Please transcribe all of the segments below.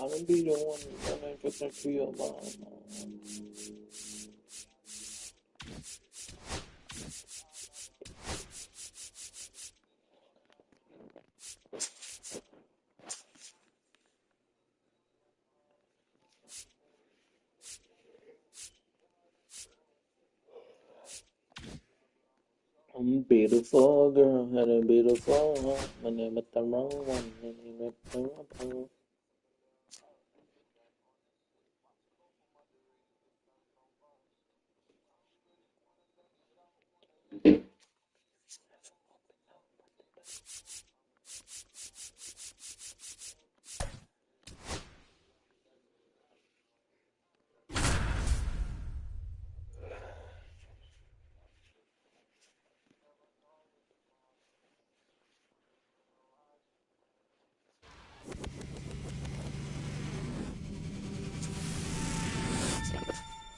Anong video mo? Ano yung pagkakriyo ba? Beautiful girl had a beautiful heart, but I met the wrong one, and he met the wrong one.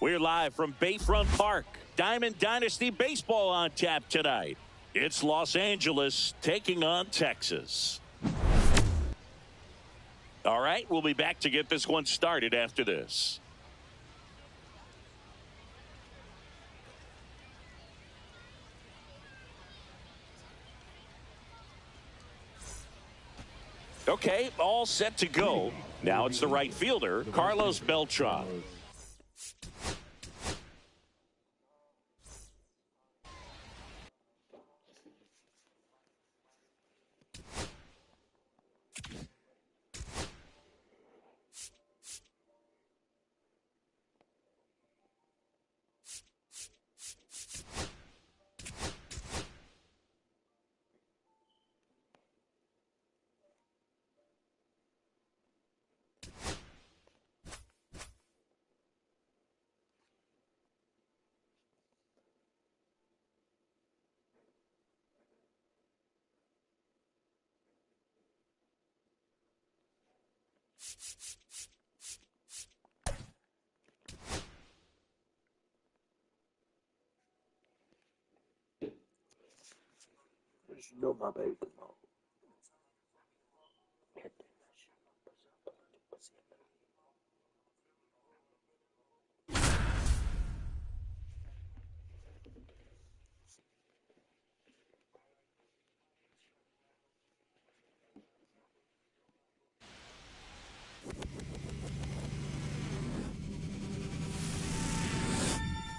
We're live from Bayfront Park. Diamond Dynasty Baseball on tap tonight. It's Los Angeles taking on Texas. All right, we'll be back to get this one started after this. Okay, all set to go. Now it's the right fielder, Carlos Beltran. No, my baby.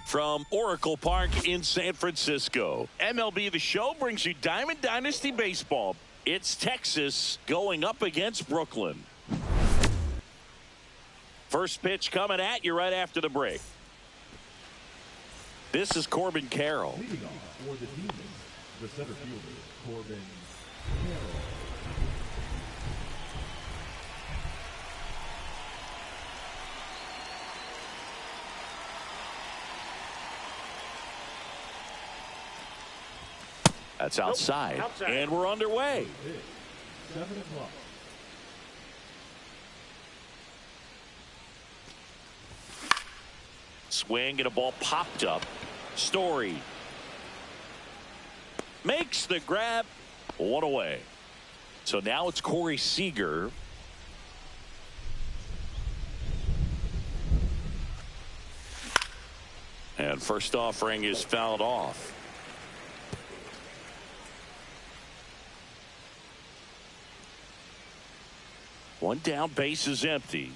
From Oracle Park in San Francisco, MLB The Show brings you Diamond Dynasty Baseball. It's Texas going up against Brooklyn. First pitch coming at you right after the break. This is Corbin Carroll. Leading off for the Demons, the center fielder, Corbin Carroll. That's outside. And we're underway. 7 o'clock. Swing and a ball popped up. Story makes the grab. One away. So now it's Corey Seager. And first offering is fouled off. One down, base is empty.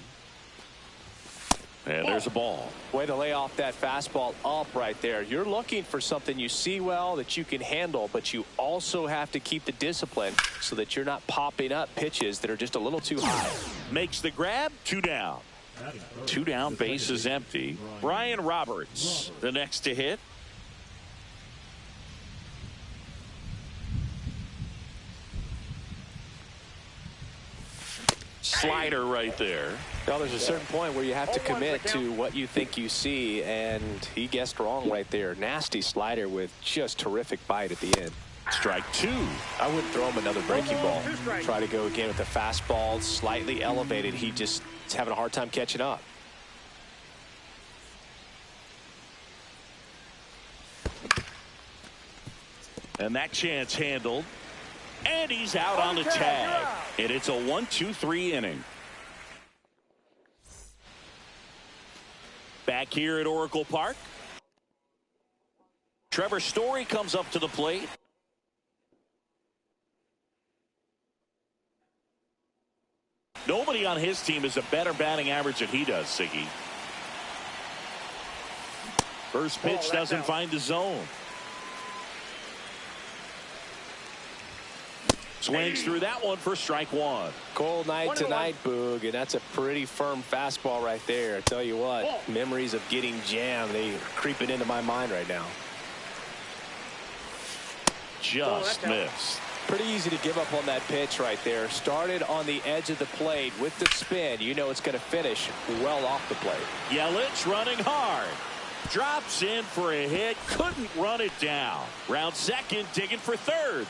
And there's a ball. Way to lay off that fastball up right there. You're looking for something you see well that you can handle, but you also have to keep the discipline so that you're not popping up pitches that are just a little too high. Makes the grab. 2 down. 2 down, base is empty. Brian Roberts, the next to hit. Slider right there. Well, there's a certain point where you have to commit to what you think you see, and he guessed wrong right there. Nasty slider with just terrific bite at the end. Strike 2. I wouldn't throw him another breaking ball. Try to go again with the fastball slightly elevated. He just is having a hard time catching up. And that chance handled. And he's out on the tag. And it's a 1-2-3 inning. Back here at Oracle Park, Trevor Story comes up to the plate. Nobody on his team has a better batting average than he does, Siggy. First pitch doesn't find the zone. Swings through that one for strike one. Cold night tonight, Boog, and that's a pretty firm fastball right there. I tell you what, memories of getting jammed, they are creeping into my mind right now. Just missed. Pretty easy to give up on that pitch right there. Started on the edge of the plate with the spin. You know it's going to finish well off the plate. Yelich running hard. Drops in for a hit. Couldn't run it down. Round second, digging for third.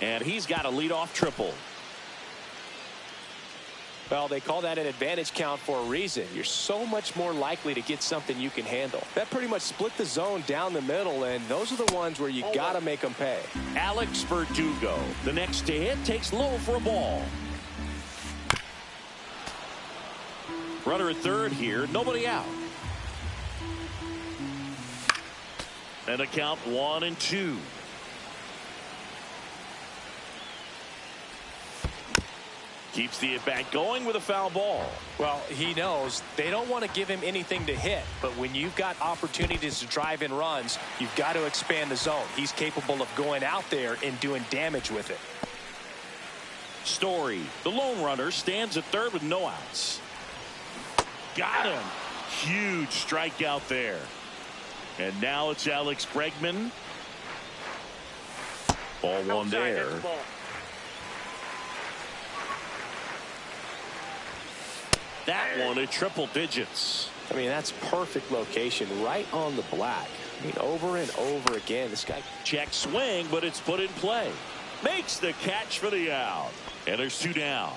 And he's got a leadoff triple. Well, they call that an advantage count for a reason. You're so much more likely to get something you can handle. That pretty much split the zone down the middle, and those are the ones where you got to make them pay. Alex Verdugo, the next to hit, takes low for a ball. Runner at third here, nobody out. And a count 1-2. Keeps the at-bat going with a foul ball. Well, he knows they don't want to give him anything to hit, but when you've got opportunities to drive in runs, you've got to expand the zone. He's capable of going out there and doing damage with it. Story, the lone runner, stands at third with no outs. Got him. Huge strikeout there. And now it's Alex Bregman. Ball one there. That one at triple digits. I mean, that's perfect location right on the black. I mean, over and over again, this guy. Check swing, but it's put in play. Makes the catch for the out. And there's two down.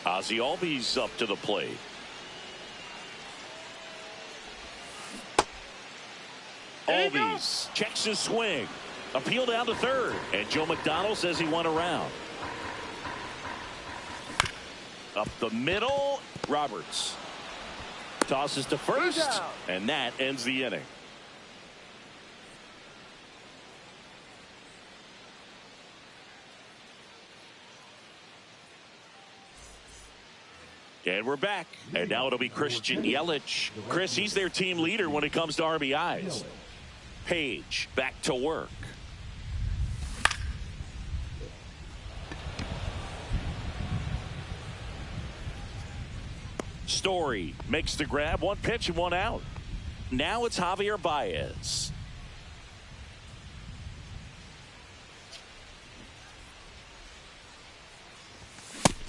Ozzie Albies up to the plate. Albies checks his swing. Appeal down to third. And Joe McDonald says he went around. Up the middle, Roberts tosses to first, and that ends the inning. And we're back, and now it'll be Christian Yelich. Chris, he's their team leader when it comes to RBIs. Page back to work. Story makes the grab, one pitch and one out. Now it's Javier Baez.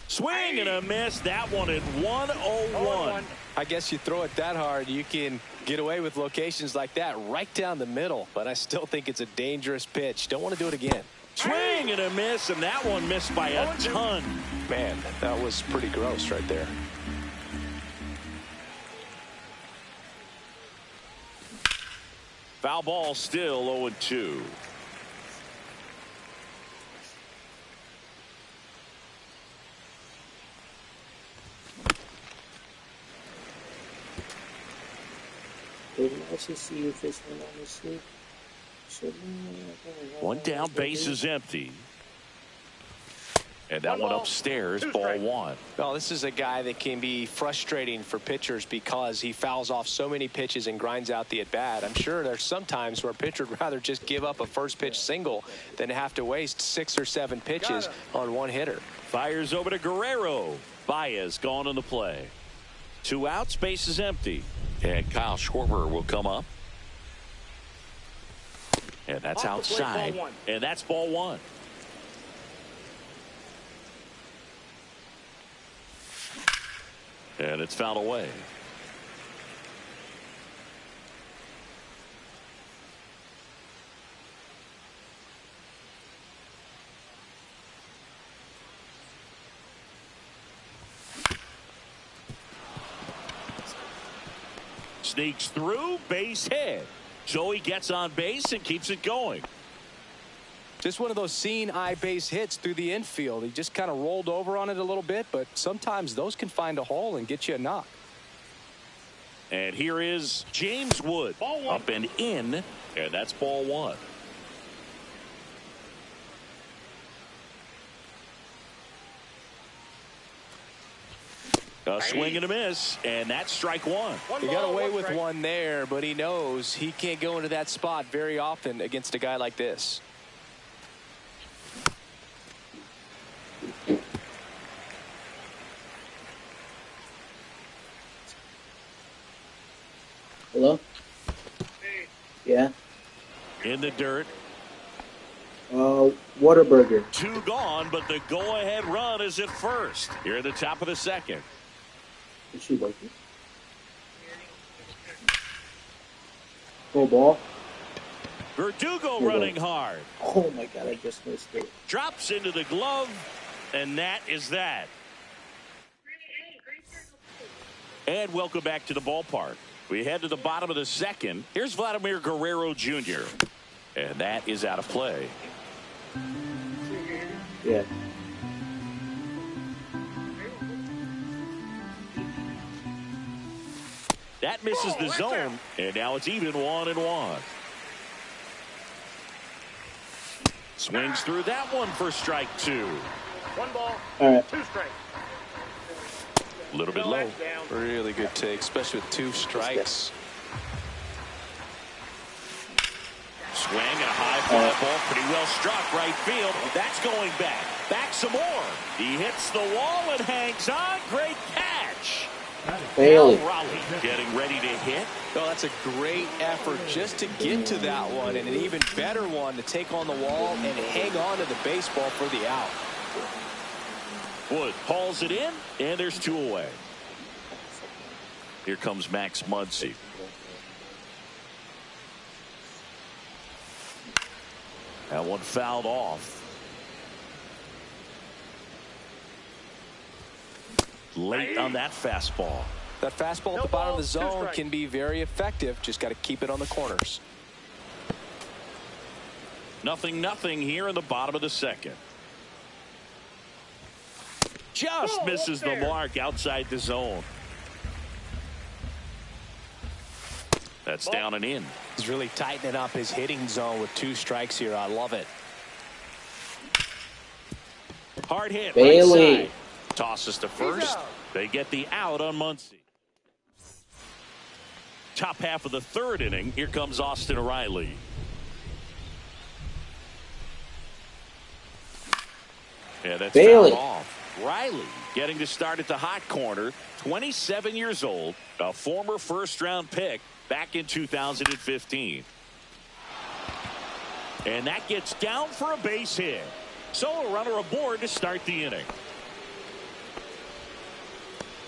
Swing and a miss. That one at 101. I guess you throw it that hard, you can get away with locations like that right down the middle. But I still think it's a dangerous pitch. Don't want to do it again. Swing and a miss, and that one missed by a ton. Man, that was pretty gross right there. Foul ball, still 0-2. One down, base is empty. And that one upstairs, ball one. Well, this is a guy that can be frustrating for pitchers because he fouls off so many pitches and grinds out the at-bat. I'm sure there's some times where a pitcher would rather just give up a first pitch single than have to waste 6 or 7 pitches on one hitter. Fires over to Guerrero. Baez gone on the play. 2 outs, base is empty. And Kyle Schwarber will come up. And that's outside. And that's ball one. And it's fouled away. Sneaks through, base hit. Joey gets on base and keeps it going. Just one of those seeing eye base hits through the infield. He just kind of rolled over on it a little bit, but sometimes those can find a hole and get you a knock. And here is James Wood. Up and in, and that's ball one. A swing and a miss, and that's strike one. He got away with one there, but he knows he can't go into that spot very often against a guy like this. Hello? Yeah. In the dirt. Whataburger. 2 gone, but the go-ahead run is at first. Here at the top of the second. Is she working? Go ball. Verdugo running hard. Oh my God, I just missed it. Drops into the glove, and that is that. And welcome back to the ballpark. We head to the bottom of the second. Here's Vladimir Guerrero Jr. And that is out of play. Yeah. That misses the zone, and now it's even 1-1. Swings through that one for strike 2. 1 ball, All right. 2 strikes. A little bit low. Really good take, especially with 2 strikes. Swing and a high fly ball, pretty well struck right field. That's going back. Back some more. He hits the wall and hangs on. Great catch. Bailey. Now Raleigh getting ready to hit. Oh, that's a great effort just to get to that one, and an even better one to take on the wall and hang on to the baseball for the out. Wood hauls it in, and there's 2 away. Here comes Max Muncy. That one fouled off. Late on that fastball. That fastball at the bottom of the zone can be very effective. Just got to keep it on the corners. 0-0 here in the bottom of the second. Just misses the mark outside the zone. That's down and in. He's really tightening up his hitting zone with 2 strikes here. I love it. Hard hit. Bailey. Right side. Tosses to first. They get the out on Muncy. Top half of the 3rd inning. Here comes Austin Riley. Yeah, that's Bailey. fouled off. Riley getting to start at the hot corner. 27 years old. A former 1st-round pick back in 2015. And that gets down for a base hit. So a runner aboard to start the inning.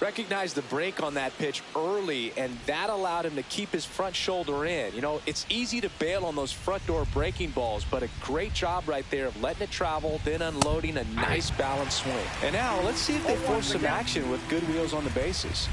Recognized the break on that pitch early, and that allowed him to keep his front shoulder in. You know, it's easy to bail on those front door breaking balls, but a great job right there of letting it travel, then unloading a nice balanced swing. And now let's see if they force some action with good wheels on the bases.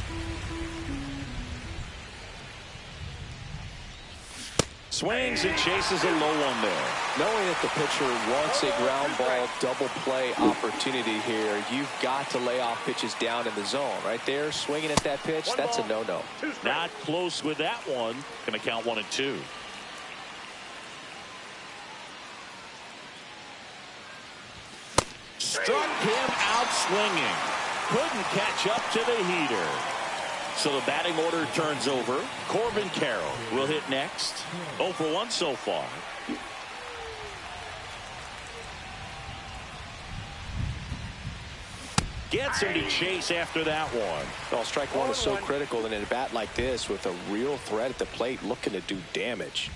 Swings and chases a low one there. Knowing that the pitcher wants a ground ball double play opportunity here, you've got to lay off pitches down in the zone. Right there, swinging at that pitch, that's a no-no. Not close with that one. Going to count 1-2. Struck him out swinging. Couldn't catch up to the heater. So the batting order turns over. Corbin Carroll will hit next. 0 for 1 so far. Gets him to chase after that one. Well, strike one is so critical in a bat like this with a real threat at the plate looking to do damage.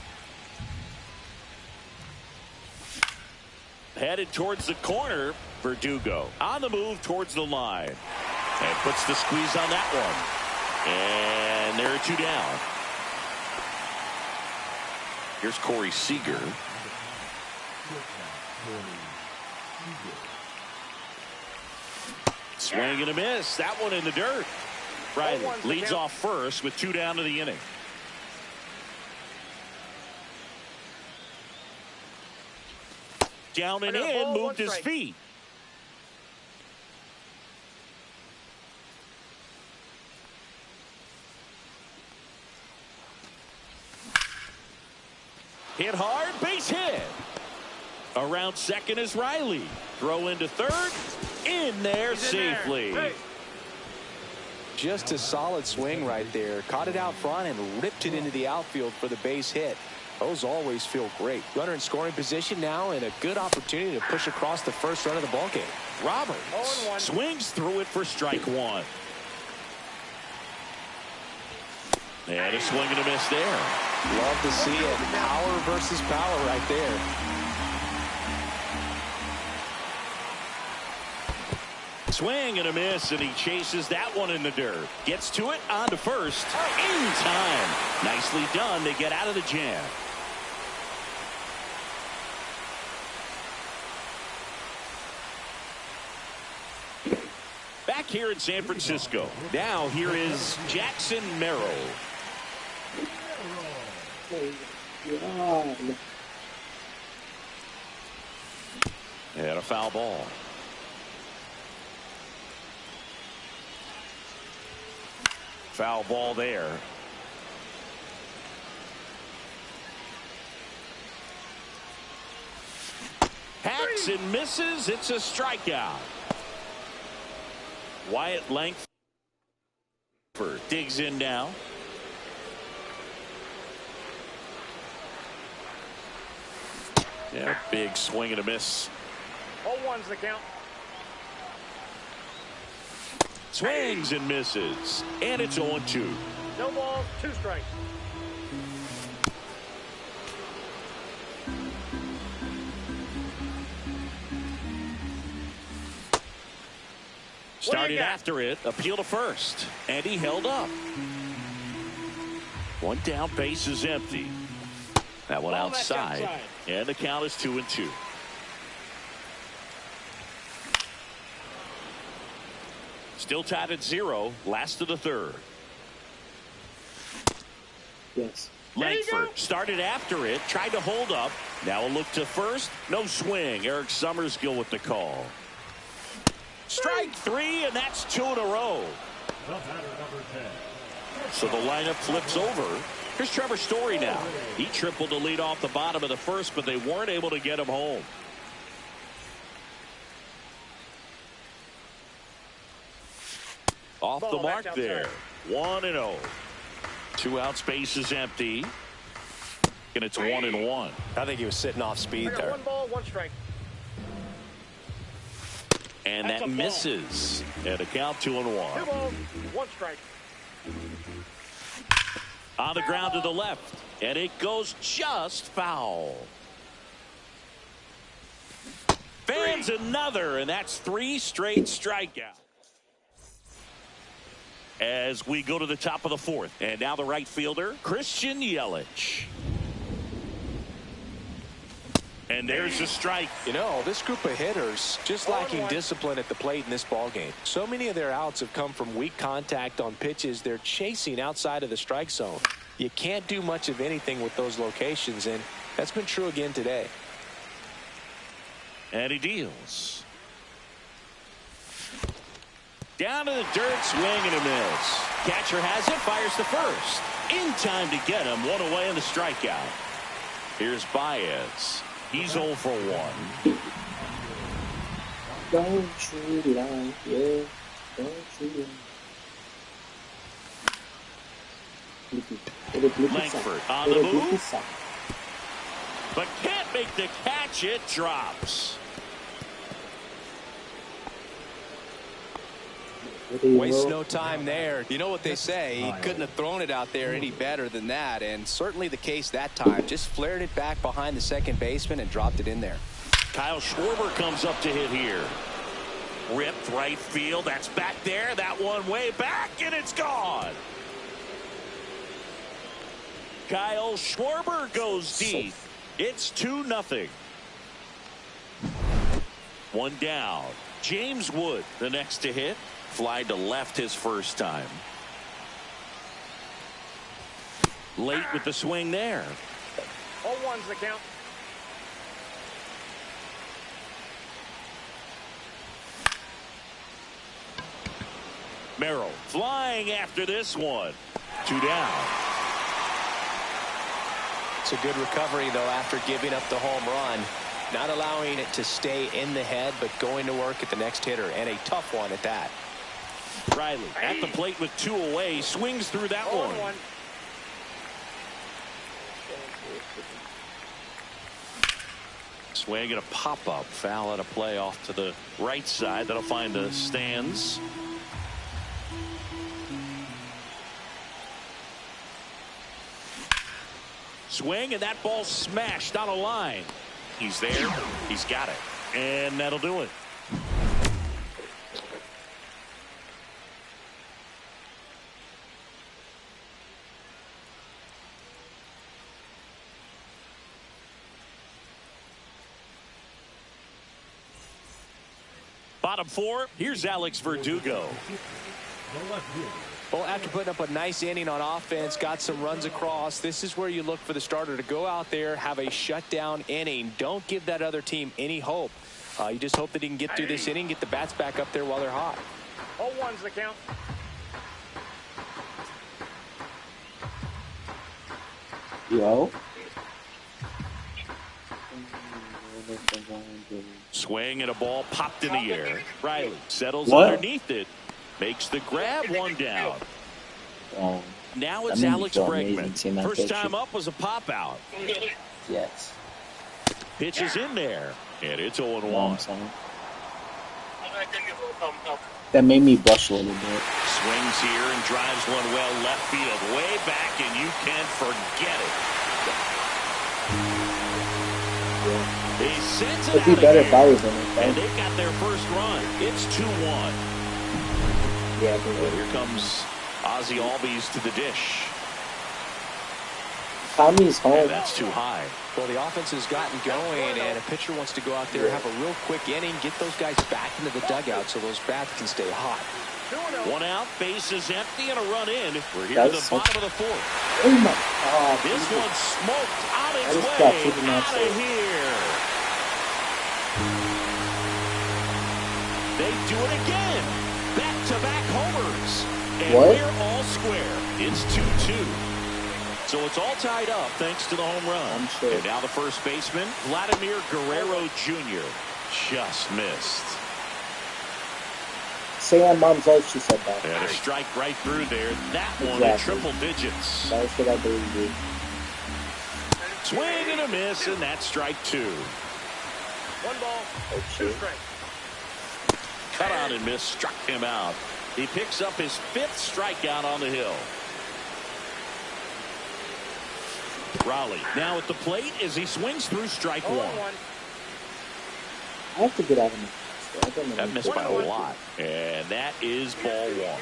Headed towards the corner. Verdugo on the move towards the line. And puts the squeeze on that one. And there are 2 down. Here's Corey Seager. Swing and a miss. That one in the dirt. Riley leads off first with 2 down to the inning. Down and in, moved his feet. Hit hard, base hit. Around second is Riley. Throw into third. In there safely. Hey. Just a solid swing right there. Caught it out front and ripped it into the outfield for the base hit. Those always feel great. Runner in scoring position now and a good opportunity to push across the first run of the ballgame. Roberts swings through it for strike one. And a swing and a miss there. Love to see it. Power versus power right there. Swing and a miss, and he chases that one in the dirt. Gets to it, on to first, in time. Nicely done to get out of the jam. Back here in San Francisco. Now here is Jackson Merrill. And a foul ball. Foul ball there. Hacks and misses. It's a strikeout. Wyatt Langford digs in now. Yeah, big swing and a miss. 0-1's the count. Swings and misses. And it's 0-2. No balls, 2 strikes. Started after it. Appeal to first. And he held up. One down, base is empty. That one outside. And the count is 2-2. Still tied at 0. Last of the third. Yes. Langford started after it. Tried to hold up. Now a look to first. No swing. Eric Summersgill with the call. Strike 3, and that's 2 in a row. The batter, number 10. So the lineup flips over. Here's Trevor Story now. He tripled to lead off the bottom of the first, but they weren't able to get him home. Off the mark there. 1-0. 2 outs, base is empty. And it's 1-1. I think he was sitting off speed there. 1 ball, 1 strike. And that misses. And a count 2-1. 2 balls, 1 strike. On the ground to the left. And it goes just foul. Fans another, and that's 3 straight strikeouts. As we go to the top of the 4th. And now the right fielder, Christian Yelich. And there's a strike. You know, this group of hitters just lacking discipline at the plate in this ballgame. So many of their outs have come from weak contact on pitches they're chasing outside of the strike zone. You can't do much of anything with those locations, and that's been true again today. And he deals. Down to the dirt, swing and a miss. Catcher has it, fires to first. In time to get him, 1 away in the strikeout. Here's Baez. He's 0 for 1. Don't you like it? Don't you like Langford on the move. But can't make the catch. It drops. Waste no time there. You know what they say, he couldn't have thrown it out there any better than that, and certainly the case that time. Just flared it back behind the second baseman and dropped it in there. Kyle Schwarber comes up to hit here. Ripped right field. That's back there. That one way back, and it's gone. Kyle Schwarber goes deep. It's 2-0. 1 down. James Wood, the next to hit. Fly to left his first time. Late with the swing there. 0-1's the count. Merrill flying after this one. 2 down. That's a good recovery, though, after giving up the home run. Not allowing it to stay in the head, but going to work at the next hitter, and a tough one at that. Riley at the plate with 2 away, swings through that one. Swing and a pop-up, foul at a play off to the right side. That'll find the stands. Swing, and that ball smashed on a line. He's there. He's got it. And that'll do it. Bottom 4, here's Alex Verdugo. Well, after putting up a nice inning on offense, got some runs across, this is where you look for the starter to go out there, have a shutdown inning. Don't give that other team any hope. You just hope that he can get through this inning, get the bats back up there while they're hot. 0-1's the count. Yo. Swing and a ball popped in the air. Riley settles What? underneath it. Makes the grab, 1 down. Oh, Now that it's made me Alex feel Bregman. amazing seeing that First picture. time up was a pop out. yes. Pitch is in there. And it's 0-1. You know what I'm saying? That made me blush a little bit. Swings here and drives one well left field. Way back, and you can't forget it. He sends it It'd be out better of if I here. was in it. And they've got their first run. It's 2-1. Yeah, And here comes Ozzie Albies to the dish. Tommy's home. And that's too high. Well, the offense has gotten going, and a pitcher wants to go out there, have a real quick inning, get those guys back into the dugout so those bats can stay hot. 1 out, base is empty, and a run in. We're here That at was the such- bottom of the 4th. Oh my God. This one smoked on its That is way tough, keep him out outside. of here. They do it again. Back-to-back homers. And What? we're all square. It's 2-2. So it's all tied up thanks to the home run. I'm sure. And now the first baseman, Vladimir Guerrero Jr. just missed. Say on Mom's life she said that. And a strike right through there. That one in Exactly. triple digits. That was what I believe, dude. Swing and a miss, and that's strike 2. 1 ball, Oh, 2 shit. strikes. Cut on and miss, struck him out. He picks up his 5th strikeout on the hill. Raleigh now at the plate as he swings through strike 1. 0-1. I have to get out of my I don't know. That missed by a lot. And that is ball 1.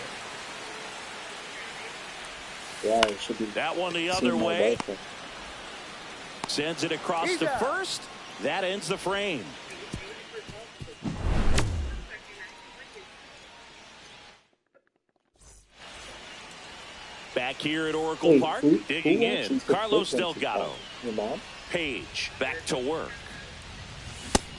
Yeah, it should be. That one the seeing other my way. rifle. Sends it across to first. That ends the frame. Back here at Oracle Wait, Park, who digging in, watches the Carlos frequency Delgado. call? Your mom? Page back to work.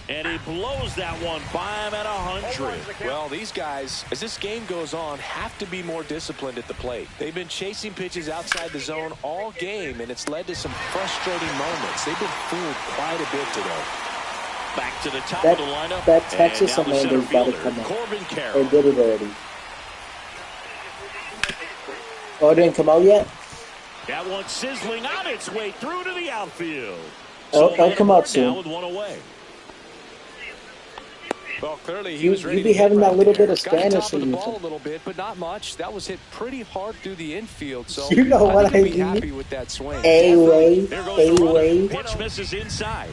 And he blows that one by him at 100. Well, these guys, as this game goes on, have to be more disciplined at the plate. They've been chasing pitches outside the zone all game, and it's led to some frustrating moments. They've been fooled quite a bit today. Back to the top That- of the lineup. that Texas and now the center Amanda's gotta fielder, come out. Corbin They Carroll. did it already. Oh, it didn't come out yet? That one sizzling on its way through to the outfield. Oh, it'll come out Now soon. with one away. Well, clearly he You- was ready you to be hit having right that little there. bit of Got the Spanish top of in the you. ball a little bit, but not much. That was hit pretty hard through the infield, so You know what I think he'll I be mean? happy with that swing. A-way, There goes the runner. A-way. Pitch misses inside.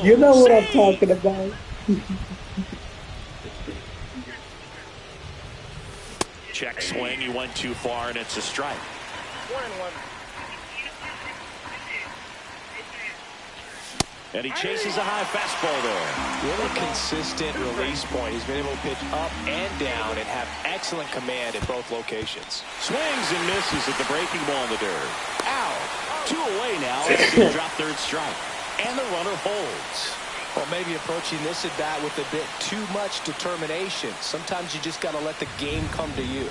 You know what I'm talking about. Check swing. He went too far, and it's a strike. 1-1. And he chases a high fastball there. Really consistent release point. He's been able to pitch up and down and have excellent command at both locations. Swings and misses at the breaking ball in the dirt. Out. 2 away now. It's going to drop third strike. And the runner holds. Well, maybe approaching this at bat with a bit too much determination. Sometimes you just got to let the game come to you.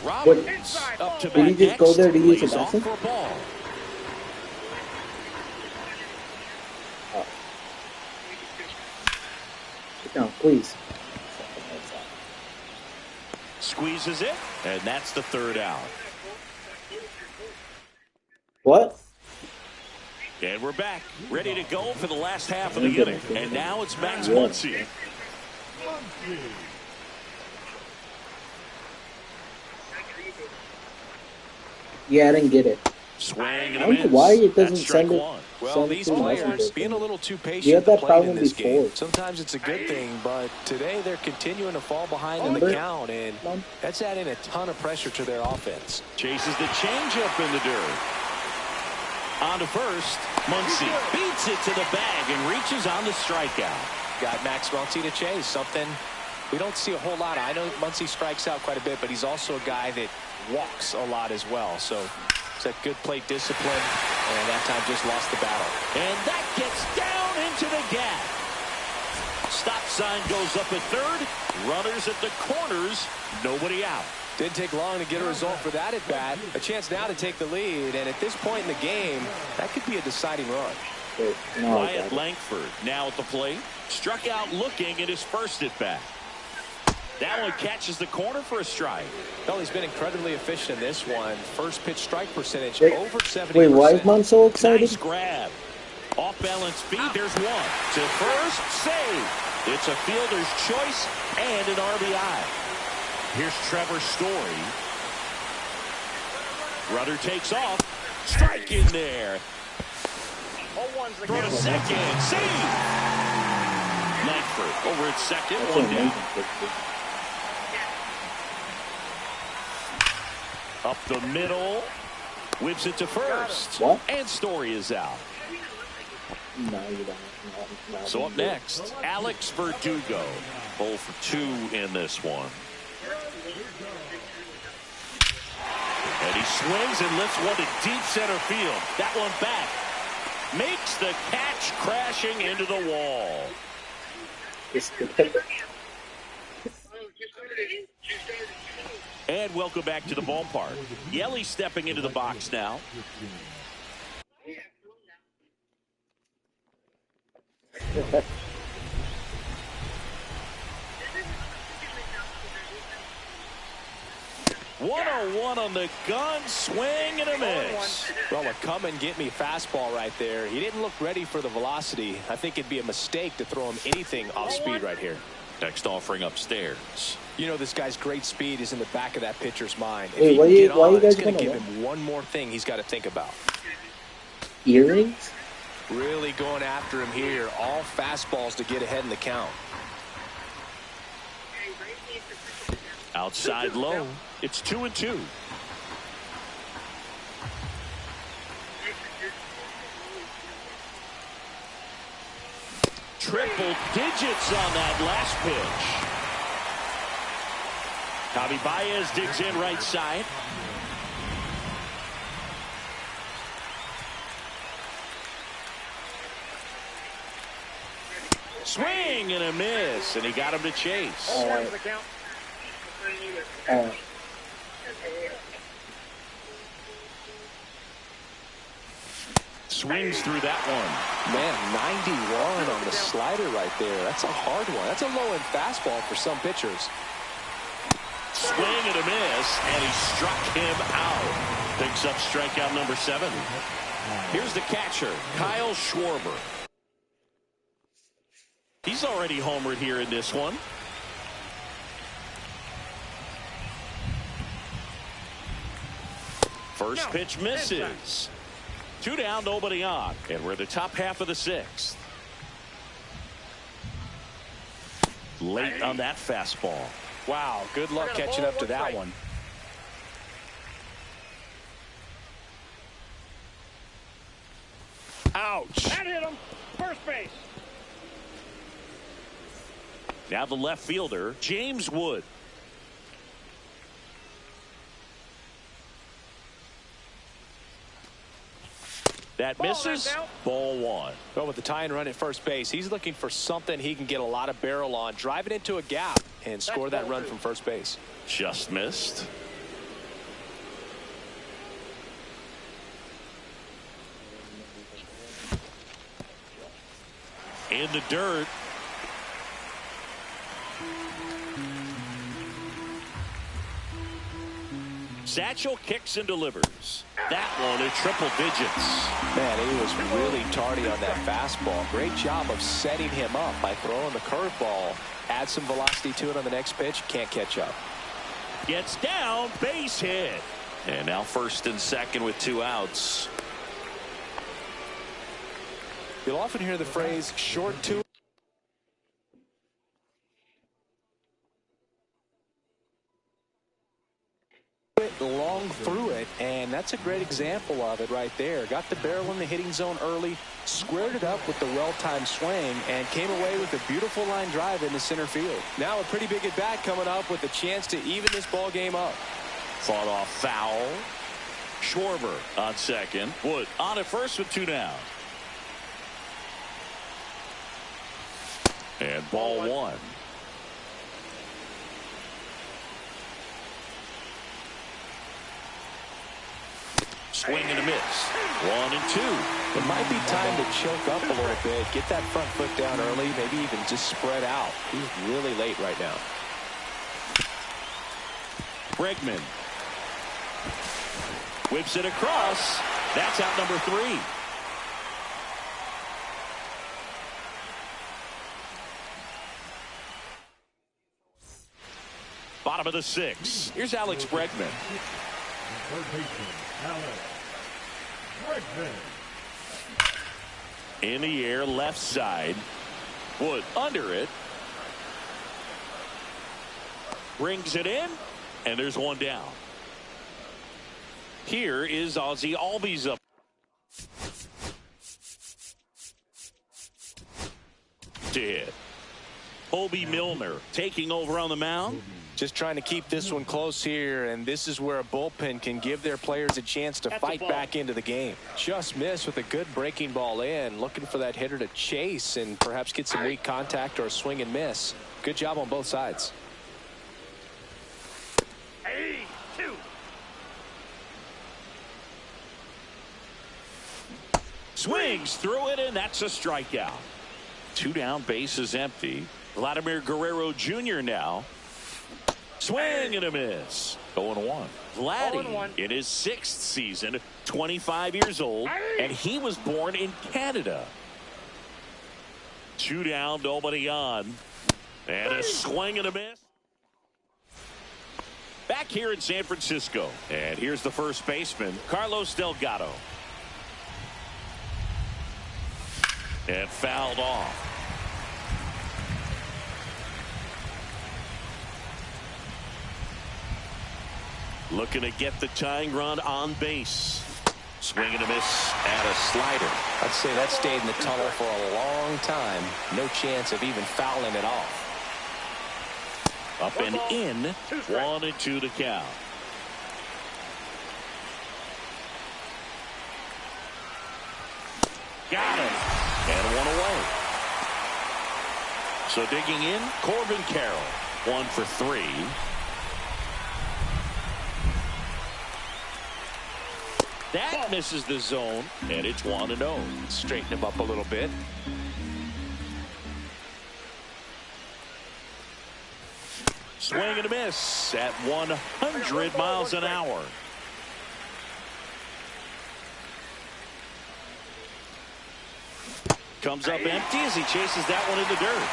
Roberts up to Did he bat just go next. there to use the Lays off bathroom? for a ball. No, please. Squeezes it, and that's the third out. What? And we're back, ready to go for the last half of the inning. And now it's Max Muncy. Yeah, I didn't get it. Swing and I a don't know miss. why it doesn't That's strike send it. one. Well, these through players messages. being a little too You patient had at the that plate problem in this before. game. Sometimes it's a good thing, but today they're continuing to fall behind in the Remember? count, and that's adding a ton of pressure to their offense. Chases the changeup in the dirt. On to first. Muncy beats it to the bag and reaches on the strikeout. Got Max Muncy to chase, something we don't see a whole lot of. I know Muncy strikes out quite a bit, but he's also a guy that walks a lot as well. So it's a good plate discipline, and that time just lost the battle. And that gets down into the gap. Stop sign goes up at third. Runners at the corners. Nobody out. Didn't take long to get a result for that at bat. A chance now to take the lead, and at this point in the game, that could be a deciding run. Wait, no, I got Wyatt it. Langford now at the plate. Struck out looking at his first at bat. That one catches the corner for a strike. Well, he's been incredibly efficient in this one. First pitch strike percentage Wait, over 70%. Wait, why is Mom so excited? Nice grab. Off balance feet. There's one. To first, save. It's a fielder's choice and an RBI. Here's Trevor Story. Rudder takes off. Strike in there. 0-1's the Throw to count. second. Save. Langford over at second. That's One amazing. down. Up the middle. Whips it to first. What? And Story is out. No, you don't. No, So up next, Alex Verdugo. 0 for 2 in this one. And he swings and lifts one to deep center field. That one back. Makes the catch, crashing into the wall. And welcome back to the ballpark. Yelly stepping into the box now. One on the gun, swing and a miss. Well, a come and get me fastball right there. He didn't look ready for the velocity. I think it'd be a mistake to throw him anything off speed right here. Next offering upstairs. You know, this guy's great speed is in the back of that pitcher's mind. If Wait, he why can you- get why on, you guys it's going to gonna give what? him one more thing he's got to think about. Earrings? Really going after him here. All fastballs to get ahead in the count. Outside low. It's 2-2. Triple digits on that last pitch. Javi Baez digs in right side. Swing and a miss, and he got him to chase. 0-1's the count. Swings through that one. Man, 91 on the slider right there. That's a hard one. That's a low-end fastball for some pitchers. Swing and a miss, and he struck him out. Picks up strikeout number 7. Here's the catcher, Kyle Schwarber. He's already homered here in this one. First pitch misses. 2 down, nobody on. And we're the top half of the 6th. Late on that fastball. Wow, good luck catching up to that one. Ouch. That hit him. First base. Now the left fielder, James Wood. That misses. Ball 1. Well, with the tie and run at first base, he's looking for something he can get a lot of barrel on, drive it into a gap, and score that run from first base. Just missed. In the dirt. Satchel kicks and delivers. That one at triple digits. Man, he was really tardy on that fastball. Great job of setting him up by throwing the curveball. Add some velocity to it on the next pitch. Can't catch up. Gets down, base hit. And now first and second with 2 outs. You'll often hear the phrase short to it, long through it, and that's a great example of it right there. Got the barrel in the hitting zone early, squared it up with the well-timed swing, and came away with a beautiful line drive into center field. Now a pretty big at-bat coming up with a chance to even this ball game up. Fought off foul. Schwarber on second. Wood on at first with 2 down. And ball 1. Swing and a miss. 1 and 2. It might be time to choke up a little bit, get that front foot down early, maybe even just spread out. He's really late right now. Bregman whips it across. That's out number 3. Bottom of the 6th. Here's Alex Bregman. Third baseman, Alex Bregman. In the air, left side. Wood under it. Brings it in, and there's 1 down. Here is Ozzie Albies up to hit. Hobie Milner taking over on the mound. Just trying to keep this one close here, and this is where a bullpen can give their players a chance to fight back into the game. Just missed with a good breaking ball in, looking for that hitter to chase and perhaps get some weak contact or a swing and miss. Good job on both sides. Hey, 2. Swings through it, and that's a strikeout. 2 down, base is empty. Vladimir Guerrero Jr. now. Swing and a miss. 0-1. Vladdy 0-1. in his 6th season, 25 years old, and he was born in Canada. 2 down, nobody on. And a swing and a miss. Back here in San Francisco. And here's the first baseman, Carlos Delgado. And fouled off. Looking to get the tying run on base. Swing and a miss and a slider. I'd say that stayed in the tunnel for a long time. No chance of even fouling it off. Up and in. 1 and 2 to count. Got him. And 1 away. So digging in, Corbin Carroll. 1 for 3. That misses the zone, and it's 1-0. Straighten him up a little bit. Swing and a miss at 100 miles an hour. Comes up empty as he chases that one in the dirt.